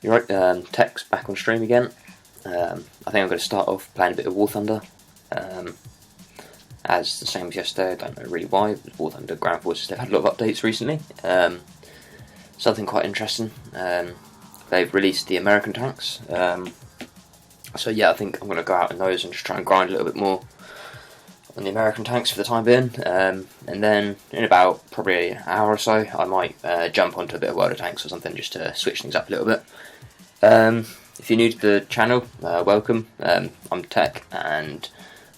You're right, Tech's back on stream again. I think I'm going to start off playing a bit of War Thunder. As the same as yesterday, I don't know really why. War Thunder Ground Forces, they've had a lot of updates recently. Something quite interesting. They've released the American tanks. So yeah, I think I'm going to go out on those and just try and grind a little bit more on the American tanks for the time being. And then in about probably an hour or so, I might jump onto a bit of World of Tanks or something just to switch things up a little bit. If you're new to the channel, welcome. I'm Tech, and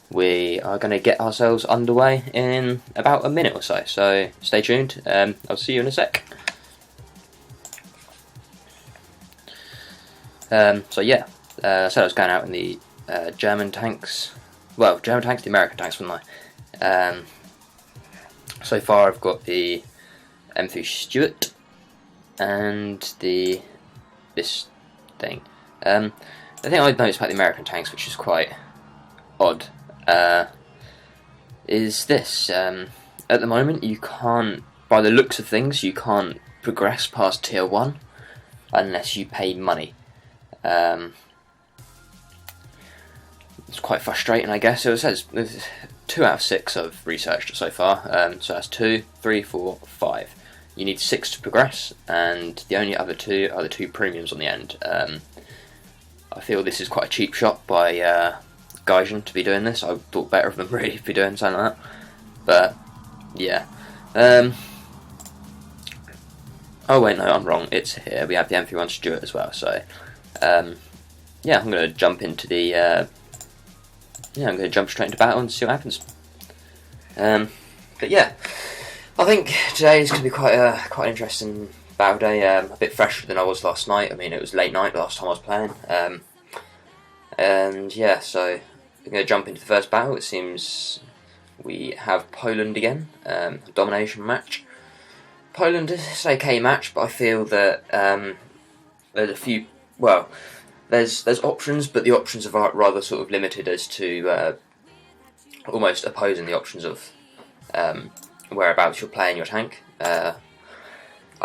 we are going to get ourselves underway in about a minute or so. So stay tuned. I'll see you in a sec. So yeah, I said I was going out in the German tanks. Well, German tanks, the American tanks, wouldn't I? So far I've got the M3 Stuart and this thing. The thing I've noticed about the American tanks, which is quite odd, is this. At the moment, you can't, by the looks of things, you can't progress past tier 1 unless you pay money. It's quite frustrating, I guess. So it says 2 out of 6 I've researched so far. So that's 2, 3, 4, 5. You need 6 to progress, and the only other 2 are the 2 premiums on the end. I feel this is quite a cheap shot by Gaijin to be doing this. I thought better of them really to be doing something like that. But yeah. Oh wait, no, I'm wrong. It's here. We have the M31 Stuart as well. So yeah, I'm going to jump into the. I'm going to jump straight into battle and see what happens. But yeah, I think today is going to be quite an interesting battle day. A bit fresher than I was last night. I mean, it was late night last time I was playing. And yeah, so I'm going to jump into the first battle. It seems we have Poland again, a domination match. Poland is an okay match, but I feel that there's a few. Well, there's options, but the options are rather sort of limited as to almost opposing the options of whereabouts you're playing your tank. I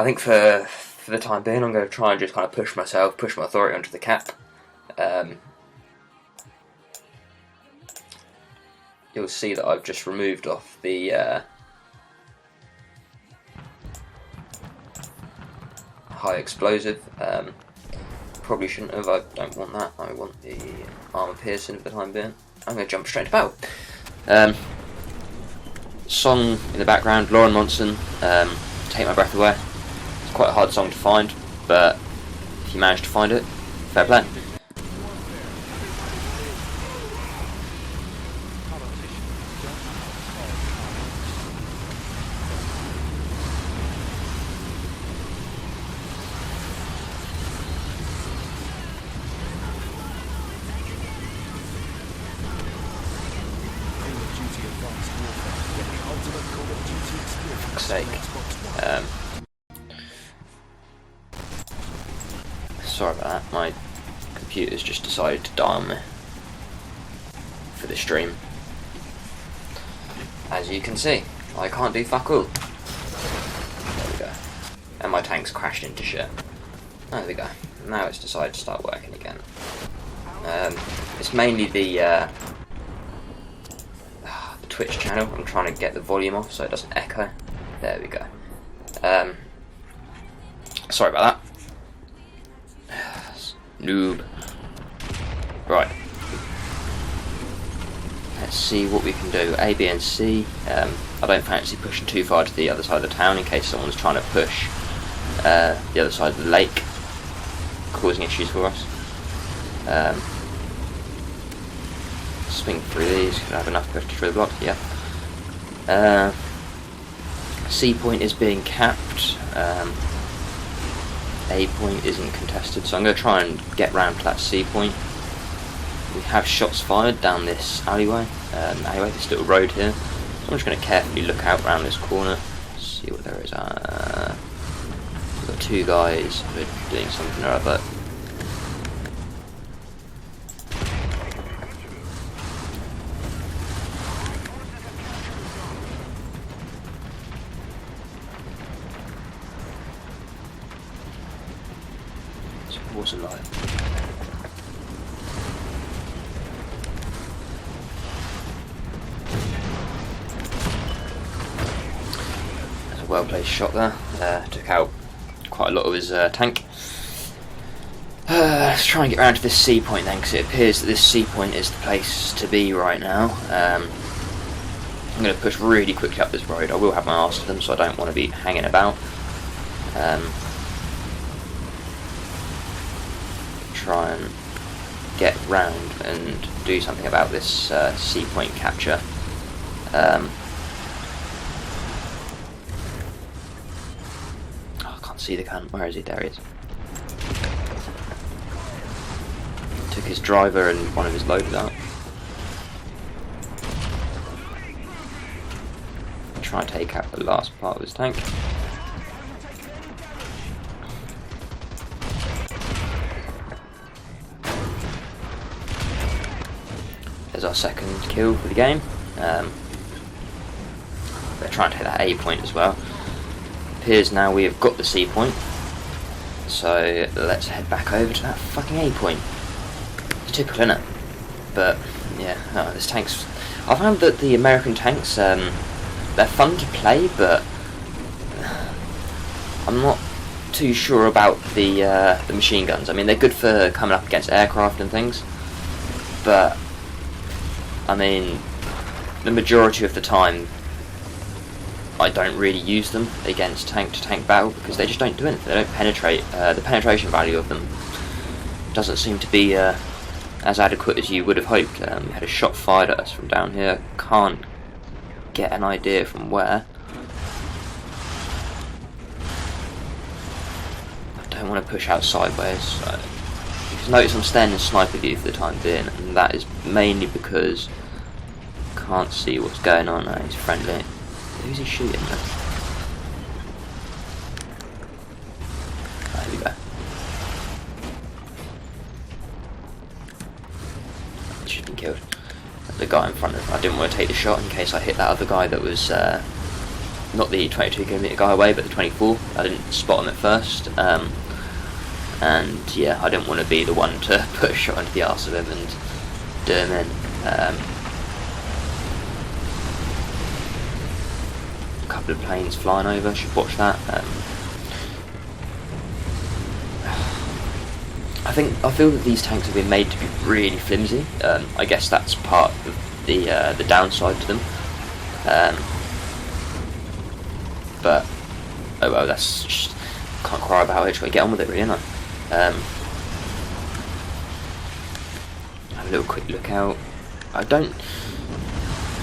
think for the time being, I'm going to try and just kind of push my authority onto the cap. You'll see that I've just removed off the high explosive. Probably shouldn't have. I don't want that. I want the armor piercing for the time being. I'm going to jump straight to battle. Song in the background, Lauren Monson, Take My Breath Away. It's quite a hard song to find, but if you manage to find it, fair play. Sorry about that, my computer's just decided to die on me for the stream. As you can see, I can't do fuck all. There we go. And my tank's crashed into shit. There we go. Now it's decided to start working again. It's mainly the Twitch channel. I'm trying to get the volume off so it doesn't echo. There we go. Sorry about that. Noob. Right. Let's see what we can do. A, B and C. I don't fancy pushing too far to the other side of the town in case someone's trying to push the other side of the lake, causing issues for us. Swing through these. Could I have enough push through the block? Yeah. C point is being capped. A point isn't contested, so I'm going to try and get round to that C point. We have shots fired down this alleyway, this little road here. So I'm just going to carefully look out around this corner, see what there is. We've got 2 guys who are doing something or other. wasn't I? That's a well-placed shot there. Took out quite a lot of his tank. Let's try and get around to this C point then, because it appears that this C point is the place to be right now. I'm going to push really quickly up this road. I will have my arse to them, so I don't want to be hanging about. Try and get round and do something about this C point capture. Oh, I can't see the cunt. Where is he? There he is. Took his driver and one of his loaders out. Try and take out the last part of his tank. There's our second kill for the game. They're trying to hit that A point as well. Appears now we have got the C point, so let's head back over to that fucking A point. It's typical, isn't it? But yeah, this tank's. I found that the American tanks, they're fun to play, but I'm not too sure about the machine guns. I mean, they're good for coming up against aircraft and things, but I mean, the majority of the time, I don't really use them against tank-to-tank battle because they just don't do anything. They don't penetrate. The penetration value of them doesn't seem to be as adequate as you would have hoped. We had a shot fired at us from down here. Can't get an idea from where. I don't want to push out sideways. You can notice I'm staying in sniper view for the time being, and that is mainly because I can't see what's going on. He's friendly. Who's he shooting at? There we go. He should have been killed. The guy in front of him. I didn't want to take the shot in case I hit that other guy that was not the 22km guy away, but the 24. I didn't spot him at first. And yeah, I didn't want to be the one to put a shot into the arse of him and do him in. A couple of planes flying over, should watch that. I feel that these tanks have been made to be really flimsy. I guess that's part of the downside to them. But oh well, that's just, can't cry about it. Just gotta get on with it, really, innit? Have a little quick look out.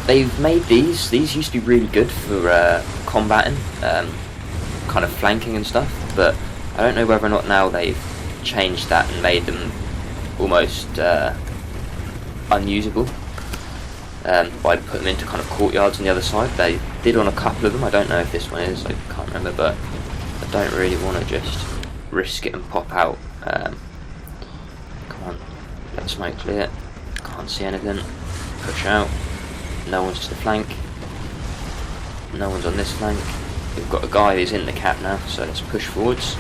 They've made these used to be really good for combating, kind of flanking and stuff, but I don't know whether or not now they've changed that and made them almost unusable by putting them into kind of courtyards on the other side. They did on a couple of them. I don't know if this one is, I can't remember, but I don't really want to just risk it and pop out. Come on, let smoke clear. Can't see anything. Push out. No one's to the flank. No one's on this flank. We've got a guy who's in the cap now, so let's push forwards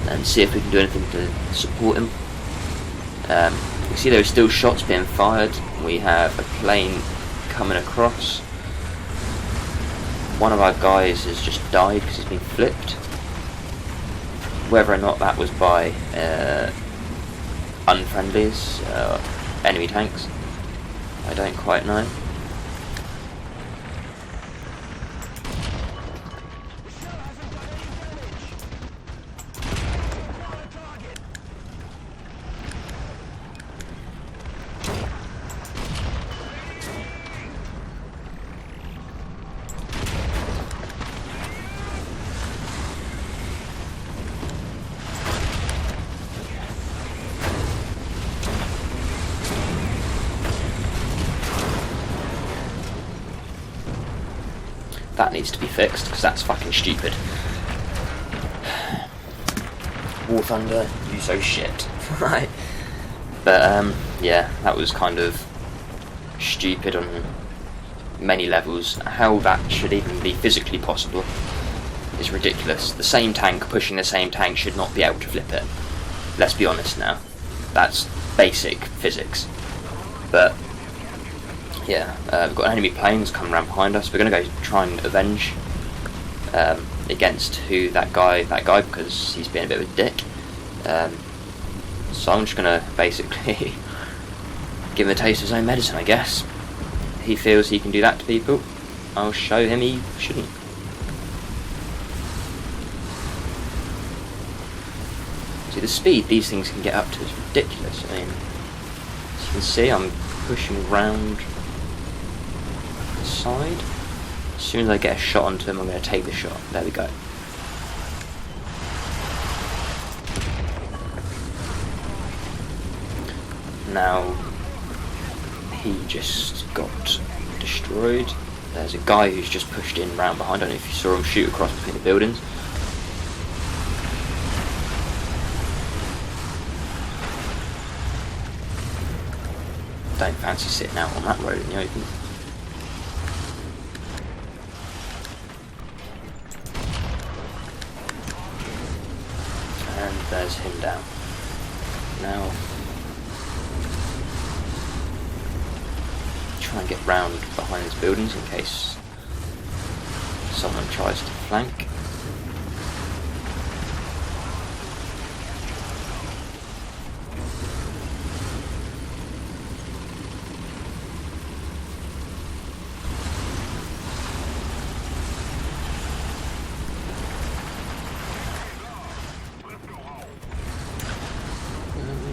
and see if we can do anything to support him. You can see there are still shots being fired. We have a plane coming across. One of our guys has just died because he's been flipped. Whether or not that was by unfriendlies, enemy tanks, I don't quite know. That needs to be fixed, because that's fucking stupid. War Thunder, you so shit. Right. But, yeah, that was kind of stupid on many levels. How that should even be physically possible is ridiculous. The same tank pushing the same tank should not be able to flip it. let's be honest now, that's basic physics. But yeah, we've got enemy planes coming around behind us. We're going to go try and avenge against that guy because he's been a bit of a dick. So I'm just going to basically give him a taste of his own medicine, I guess. He feels he can do that to people. I'll show him he shouldn't. See, the speed these things can get up to is ridiculous. I mean, as you can see, I'm pushing round the side. As soon as I get a shot onto him, I'm going to take the shot. There we go. Now, he just got destroyed. There's a guy who's just pushed in round behind. I don't know if you saw him shoot across between the buildings. Don't fancy sitting out on that road in the open. And there's him down. Now, try and get round behind these buildings in case someone tries to flank.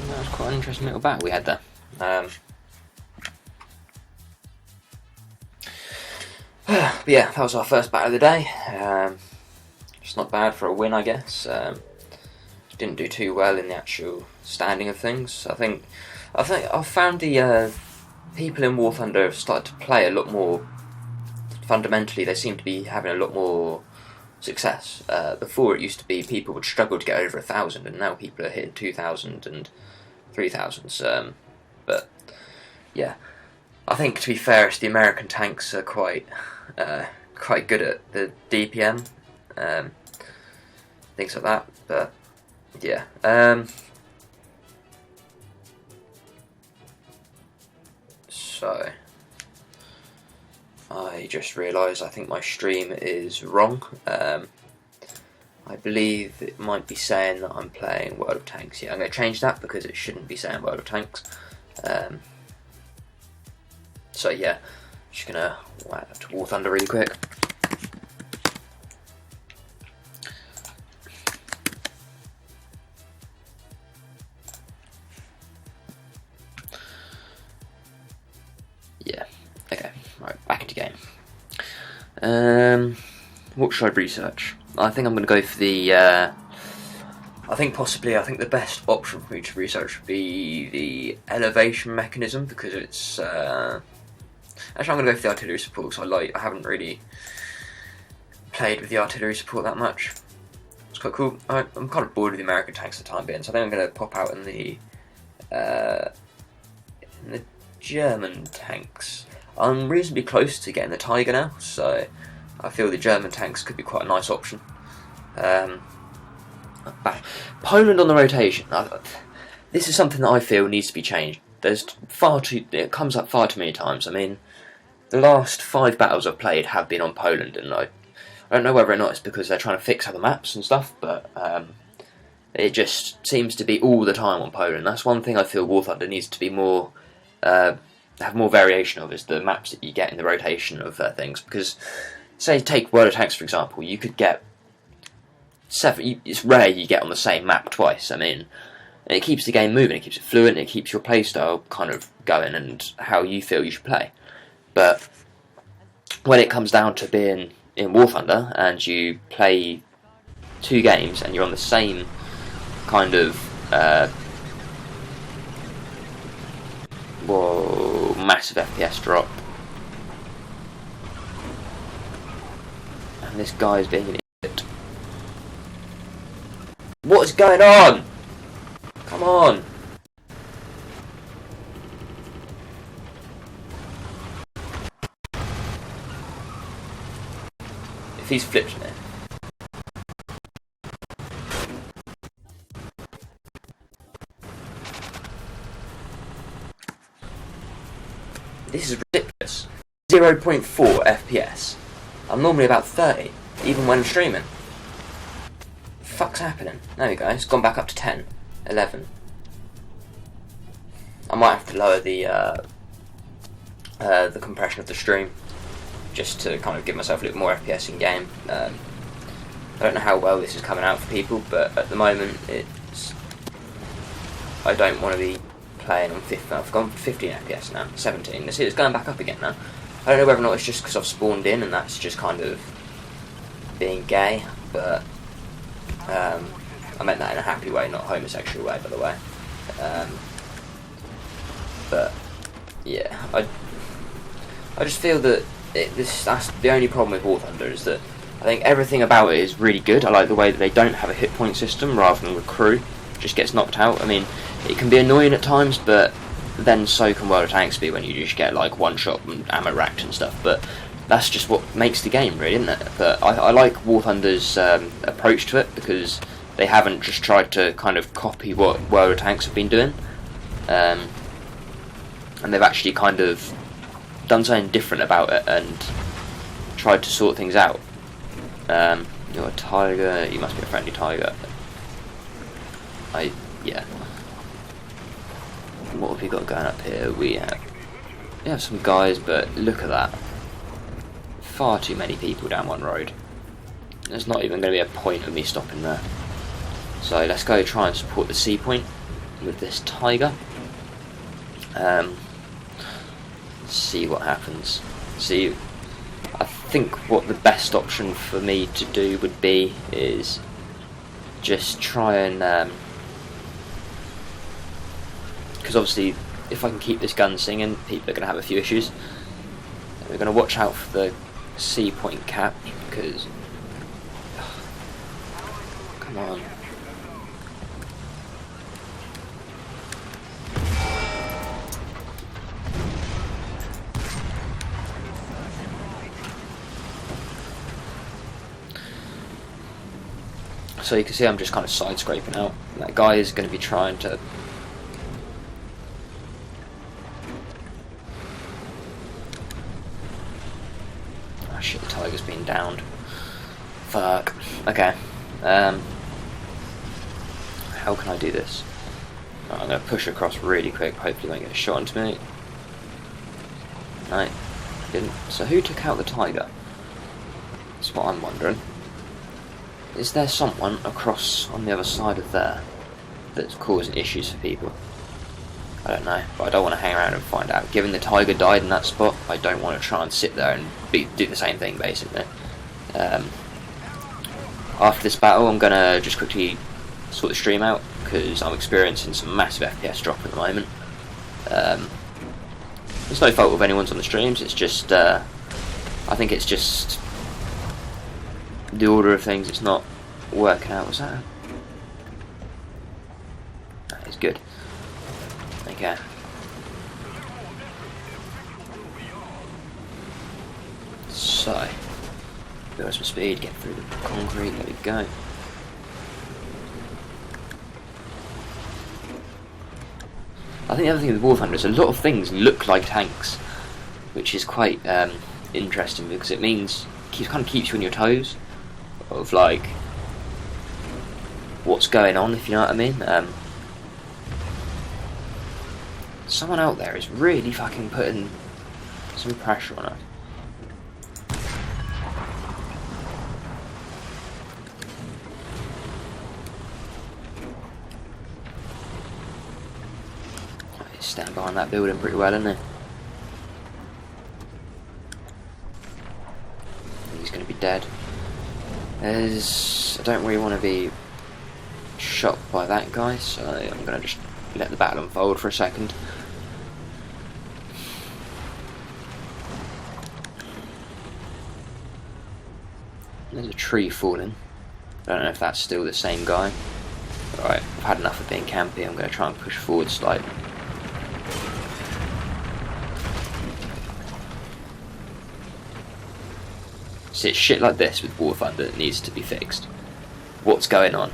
That was quite an interesting little battle we had there. But yeah, that was our first battle of the day. It's not bad for a win, I guess. Didn't do too well in the actual standing of things. I think I've found the people in War Thunder have started to play a lot more. Fundamentally, they seem to be having a lot more success. Before, it used to be people would struggle to get over 1,000, and now people are hitting 2,000 and 3,000s. But yeah, I think to be fair, the American tanks are quite good at the DPM, things like that. But yeah, so I just realised I think my stream is wrong. I believe it might be saying that I'm playing World of Tanks. Yeah, I'm going to change that because it shouldn't be saying World of Tanks. So yeah, just gonna whack up to War Thunder really quick. Yeah, okay, right, back into game. What should I research? I think I'm gonna go for the. I think the best option for me to research would be the elevation mechanism because it's. Actually, I'm going to go for the artillery support because I haven't really played with the artillery support that much. It's quite cool. I'm kind of bored with the American tanks for the time being, so I think I'm going to pop out in the German tanks. I'm reasonably close to getting the Tiger now, so I feel the German tanks could be quite a nice option. Poland on the rotation. This is something that I feel needs to be changed. It comes up far too many times. I mean, the last 5 battles I've played have been on Poland, and I don't know whether or not it's because they're trying to fix other maps and stuff, but it just seems to be all the time on Poland. That's one thing I feel War Thunder needs to be more, have more variation of, is the maps that you get in the rotation of things. Because, say, take World of Tanks for example, you could get 7. It's rare you get on the same map twice. I mean, it keeps the game moving, it keeps it fluent, it keeps your playstyle kind of going and how you feel you should play. But when it comes down to being in War Thunder and you play 2 games and you're on the same kind of massive FPS drop, and this guy's being an idiot. What is going on? Come on! If he's flipped me. This is ridiculous. 0.4 FPS. I'm normally about 30, even when streaming. The fuck's happening? There we go, it's gone back up to 10, 11. I might have to lower the compression of the stream, just to kind of give myself a little more FPS in game. I don't know how well this is coming out for people, but at the moment I don't want to be playing on 15. I've gone 15 FPS now, 17. Let's see, it's going back up again now. I don't know whether or not it's just because I've spawned in and that's just kind of being gay, but I meant that in a happy way, not a homosexual way, by the way. But yeah, I just feel that that's the only problem with War Thunder, is that I think everything about it is really good. I like the way that they don't have a hit point system rather than the crew just gets knocked out. I mean, it can be annoying at times, but then so can World of Tanks be when you just get like one shot and ammo racked and stuff. But that's just what makes the game, really, isn't it? But I like War Thunder's approach to it, because they haven't just tried to kind of copy what World of Tanks have been doing, and they've actually kind of done something different about it and tried to sort things out. You're a tiger. You must be a friendly tiger. Yeah. What have we got going up here? We have some guys, but look at that. Far too many people down one road. There's not even going to be a point of me stopping there. So let's go try and support the C point with this tiger. Let's see what happens. See, I think what the best option for me to do would be is just try and because obviously if I can keep this gun singing, people are going to have a few issues. We're going to watch out for the C point cap, because come on. So you can see I'm just kind of side scraping out. That guy is going to be trying to shit, the tiger's been downed. Fuck. Okay. How can I do this? Right, I'm going to push across really quick, hopefully won't get a shot into me. No, didn't. So who took out the tiger? That's what I'm wondering. Is there someone across on the other side of there that's causing issues for people? I don't know, but I don't want to hang around and find out. Given the tiger died in that spot, I don't want to try and sit there and do the same thing, basically. After this battle, I'm going to just quickly sort the stream out, because I'm experiencing some massive FPS drop at the moment. It's no fault of anyone's on the streams, it's just, I think it's just the order of things, it's not working out. Was that? That is good. Okay. So, build some speed, get through the concrete, there we go. I think the other thing with War Thunder is a lot of things look like tanks, which is quite interesting, because it means it kind of keeps you on your toes of like what's going on, if you know what I mean. Someone out there is really fucking putting some pressure on it. He's standing behind that building pretty well, isn't he? He's going to be dead. I don't really want to be shot by that guy, so I'm going to just let the battle unfold for a second. There's a tree falling. I don't know if that's still the same guy. Alright, I've had enough of being campy, I'm going to try and push forward slightly. See, it's shit like this with War Thunder that needs to be fixed. What's going on?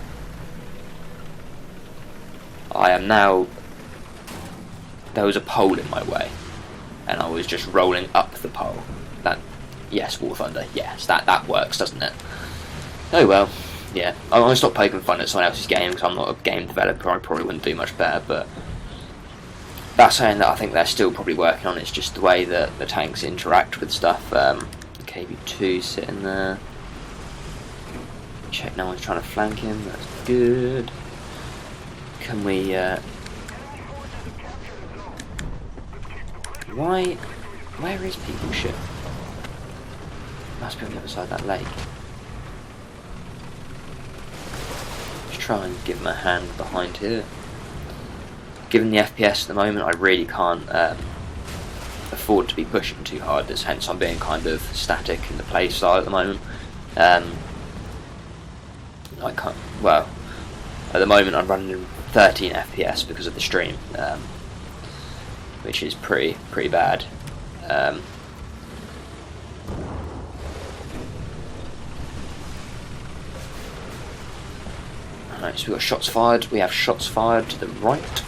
I am now... There was a pole in my way, and I was just rolling up the pole. Yes, War Thunder, yes, that works, doesn't it? Oh well, yeah. I'm going to stop poking fun at someone else's game because I'm not a game developer. I probably wouldn't do much better, but that's something that I think they're still probably working on. It's just the way that the tanks interact with stuff. KB2 sitting there. Check no one's trying to flank him. That's good. Can we? Why? Where is people ship? Must be on the other side of that lake. Just try and give them a hand behind here. Given the FPS at the moment, I really can't afford to be pushing too hard. Hence, I'm being kind of static in the play style at the moment. I can't. Well, at the moment, I'm running 13 FPS because of the stream, which is pretty bad. Alright, so we've got shots fired. We have shots fired to the right.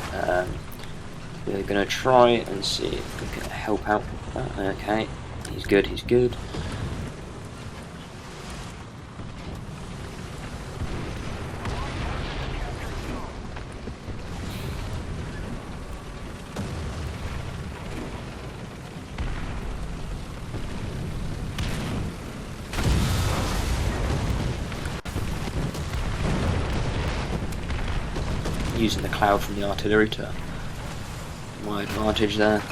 We're going to try and see if we can help out with that. Okay, he's good, he's good. Using the cloud from the artillery to my advantage there.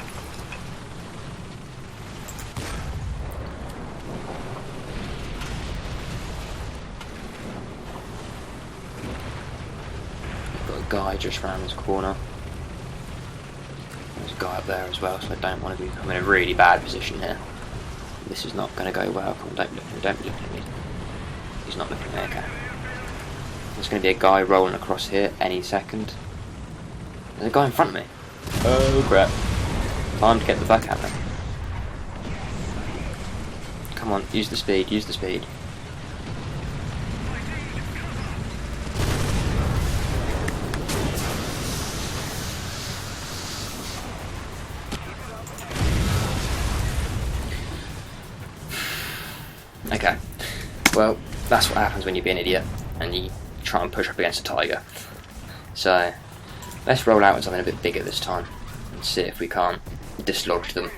Got a guy just round this corner. There's a guy up there as well, so I don't want to be. I'm in a really bad position here. This is not going to go well. Don't look at me. He's not looking at me. Okay. There's going to be a guy rolling across here any second. There's a guy in front of me. Oh crap. Time to get the fuck out of there. Come on, use the speed, use the speed. Okay. Well, that's what happens when you be an idiot and you try and push up against a tiger. So let's roll out with something a bit bigger this time and see if we can't dislodge them.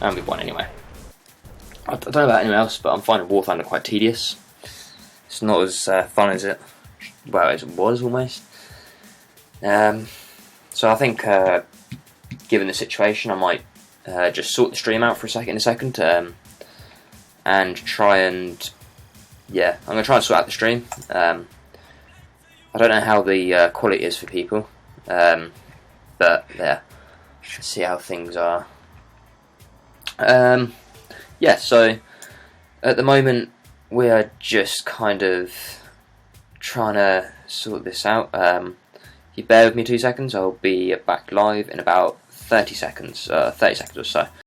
And we've won anyway. I don't know about anyone else, but I'm finding War Thunder quite tedious. It's not as fun as it was almost. So I think, given the situation, I might just sort the stream out for a second, and try and I'm going to try and sort out the stream. I don't know how the quality is for people, but yeah, let's see how things are. So at the moment we are just kind of trying to sort this out. If you bear with me 2 seconds, I'll be back live in about 30 seconds or so.